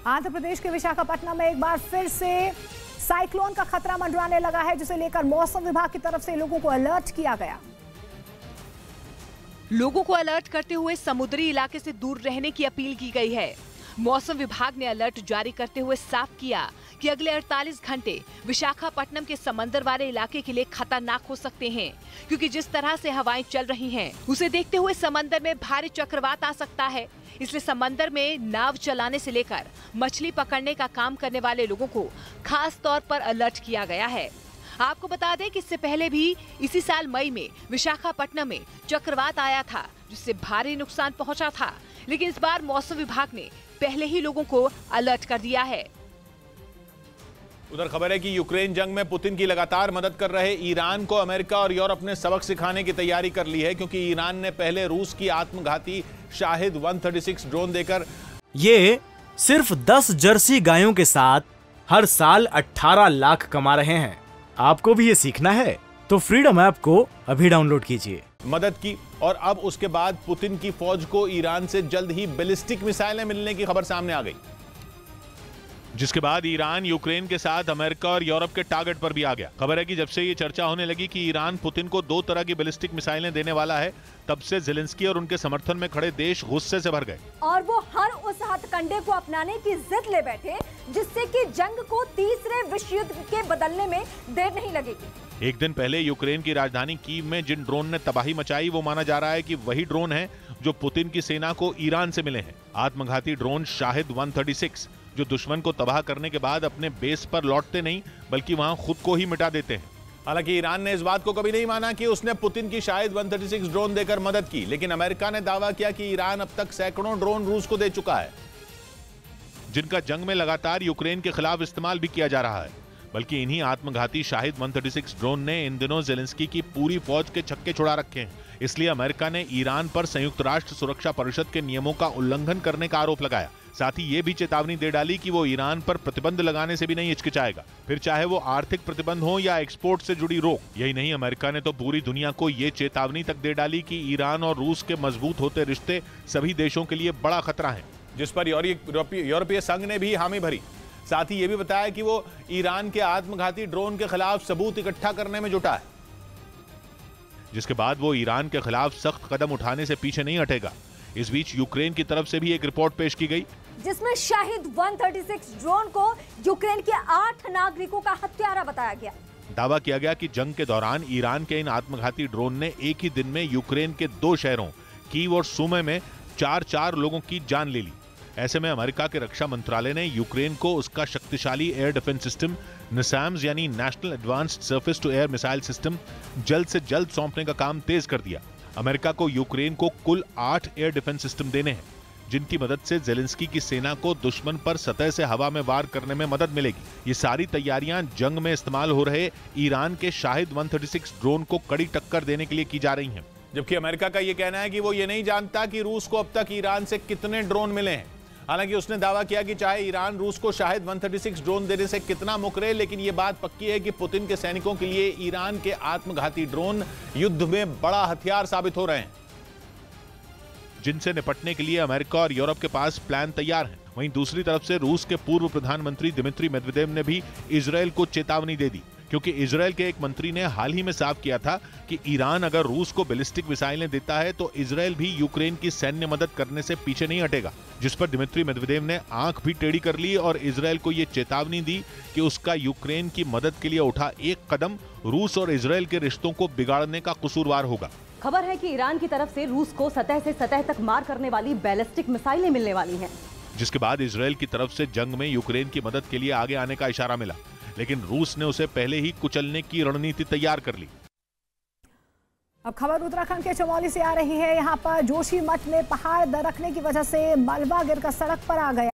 आंध्र प्रदेश के विशाखापट्टनम में एक बार फिर से साइक्लोन का खतरा मंडराने लगा है, जिसे लेकर मौसम विभाग की तरफ से लोगों को अलर्ट किया गया। लोगों को अलर्ट करते हुए समुद्री इलाके से दूर रहने की अपील की गई है। मौसम विभाग ने अलर्ट जारी करते हुए साफ किया कि अगले 48 घंटे विशाखापट्टनम के समंदर वाले इलाके के लिए खतरनाक हो सकते हैं, क्योंकि जिस तरह से हवाएं चल रही हैं, उसे देखते हुए समंदर में भारी चक्रवात आ सकता है। इसलिए समंदर में नाव चलाने से लेकर मछली पकड़ने का काम करने वाले लोगों को खास तौर पर अलर्ट किया गया है। आपको बता दें कि इससे पहले भी इसी साल मई में विशाखापट्टनम में चक्रवात आया था, जिससे भारी नुकसान पहुंचा था, लेकिन इस बार मौसम विभाग ने पहले ही लोगों को अलर्ट कर दिया है। उधर खबर है कि यूक्रेन जंग में पुतिन की लगातार मदद कर रहे ईरान को अमेरिका और यूरोप ने सबक सिखाने की तैयारी कर ली है, क्योंकि ईरान ने पहले रूस की आत्मघाती शाहिद 136 ड्रोन देकर ये सिर्फ 10 जर्सी गायों के साथ हर साल 18 लाख कमा रहे हैं। आपको भी ये सीखना है तो फ्रीडम ऐप को अभी डाउनलोड कीजिए। मदद की और अब उसके बाद पुतिन की फौज को ईरान से जल्द ही बैलिस्टिक मिसाइलें मिलने की खबर सामने आ गई, जिसके बाद ईरान यूक्रेन के साथ अमेरिका और यूरोप के टारगेट पर भी आ गया। खबर है कि जब से ये चर्चा होने लगी कि ईरान पुतिन को 2 तरह की बैलिस्टिक मिसाइलें देने वाला है, तब से ज़ेलेंस्की और उनके समर्थन में खड़े देश गुस्से से भर गए और वो हर उस हथकंडे को अपनाने की जिद ले बैठे जिससे कि जंग को तीसरे विश्व युद्ध के बदलने में देर नहीं लगेगी। एक दिन पहले यूक्रेन की राजधानी कीव में जिन ड्रोन ने तबाही मचाई, वो माना जा रहा है कि वही ड्रोन है जो पुतिन की सेना को ईरान से मिले हैं। आत्मघाती ड्रोन शाहिद 136 जो दुश्मन को तबाह करने के बाद अपने बेस पर लौटते नहीं, बल्कि वहां खुद को ही मिटा देते हैं। हालांकि ईरान ने इस बात को कभी नहीं माना कि उसने पुतिन की शाहिद 136 ड्रोन देकर मदद की, लेकिन अमेरिका ने दावा किया कि ईरान अब तक सैकड़ों ड्रोन रूस को दे चुका है, जिनका जंग में लगातार यूक्रेन के खिलाफ इस्तेमाल भी किया जा रहा है। बल्कि इन्हीं आत्मघाती शाहिद 136 ड्रोन ने इन दिनों ज़ेलेंस्की की पूरी फौज के छक्के छुड़ा रखे हैं। इसलिए अमेरिका ने ईरान पर संयुक्त राष्ट्र सुरक्षा परिषद के नियमों का उल्लंघन करने का आरोप लगाया। साथ ही ये भी चेतावनी दे डाली कि वो ईरान पर प्रतिबंध लगाने से भी नहीं हिचकिचाएगा, फिर चाहे वो आर्थिक प्रतिबंध हो या एक्सपोर्ट से जुड़ी रोक। यही नहीं, अमेरिका ने तो पूरी दुनिया को ये चेतावनी तक दे डाली कि ईरान और रूस के मजबूत होते रिश्ते सभी देशों के लिए बड़ा खतरा है, जिस पर यूरोपीय संघ ने भी हामी भरी। साथ ही ये भी बताया कि वो ईरान के आत्मघाती ड्रोन के खिलाफ सबूत इकट्ठा करने में जुटा है, जिसके बाद वो ईरान के खिलाफ सख्त कदम उठाने से पीछे नहीं हटेगा। इस बीच यूक्रेन की तरफ से भी एक रिपोर्ट पेश की गई, जिसमें शाहिद 136 ड्रोन को यूक्रेन के 8 नागरिकों का हत्यारा बताया गया। दावा किया गया कि जंग के दौरान ईरान के इन आत्मघाती ड्रोन ने एक ही दिन में यूक्रेन के 2 शहरों कीव और सुमी में 4 लोगों की जान ले ली। ऐसे में अमेरिका के रक्षा मंत्रालय ने यूक्रेन को उसका शक्तिशाली एयर डिफेंस सिस्टम NASAMS यानी national advanced surface to air missile system जल्द से जल्द सौंपने का काम तेज कर दिया। अमेरिका को यूक्रेन को कुल 8 एयर डिफेंस सिस्टम देने हैं, जिनकी मदद से ज़ेलेंस्की की सेना को दुश्मन पर सतह से हवा में वार करने में मदद मिलेगी। ये सारी तैयारियां जंग में इस्तेमाल हो रहे ईरान के शाहिद 136 ड्रोन को कड़ी टक्कर देने के लिए की जा रही हैं। जबकि अमेरिका का ये कहना है कि वो ये नहीं जानता कि रूस को अब तक ईरान से कितने ड्रोन मिले हैं। हालांकि उसने दावा किया कि चाहे ईरान रूस को शाहिद 136 ड्रोन देने से कितना मुकरे, लेकिन ये बात पक्की है कि पुतिन के सैनिकों के लिए ईरान के आत्मघाती ड्रोन युद्ध में बड़ा हथियार साबित हो रहे हैं, जिनसे निपटने के लिए अमेरिका और यूरोप के पास प्लान तैयार है। वहीं दूसरी तरफ से रूस के पूर्व प्रधानमंत्री दिमित्री मेदवेदेव ने भी इजरायल को चेतावनी दे दी, क्योंकि इजरायल के एक मंत्री ने हाल ही में साफ किया था कि ईरान अगर रूस को बैलिस्टिक मिसाइलें देता है तो इजरायल भी यूक्रेन की सैन्य मदद करने से पीछे नहीं हटेगा। जिस पर दिमित्री मेदवेदेव ने आंख भी टेढ़ी कर ली और इजरायल को ये चेतावनी दी कि उसका यूक्रेन की मदद के लिए उठा एक कदम रूस और इजरायल के रिश्तों को बिगाड़ने का कसूरवार होगा। खबर है कि ईरान की तरफ से रूस को सतह से सतह तक मार करने वाली बैलिस्टिक मिसाइलें मिलने वाली हैं, जिसके बाद इजरायल की तरफ से जंग में यूक्रेन की मदद के लिए आगे आने का इशारा मिला, लेकिन रूस ने उसे पहले ही कुचलने की रणनीति तैयार कर ली। अब खबर उत्तराखंड के चमोली से आ रही है। यहाँ पर जोशीमठ में पहाड़ दरकने की वजह से मलबा गिरकर सड़क पर आ गया।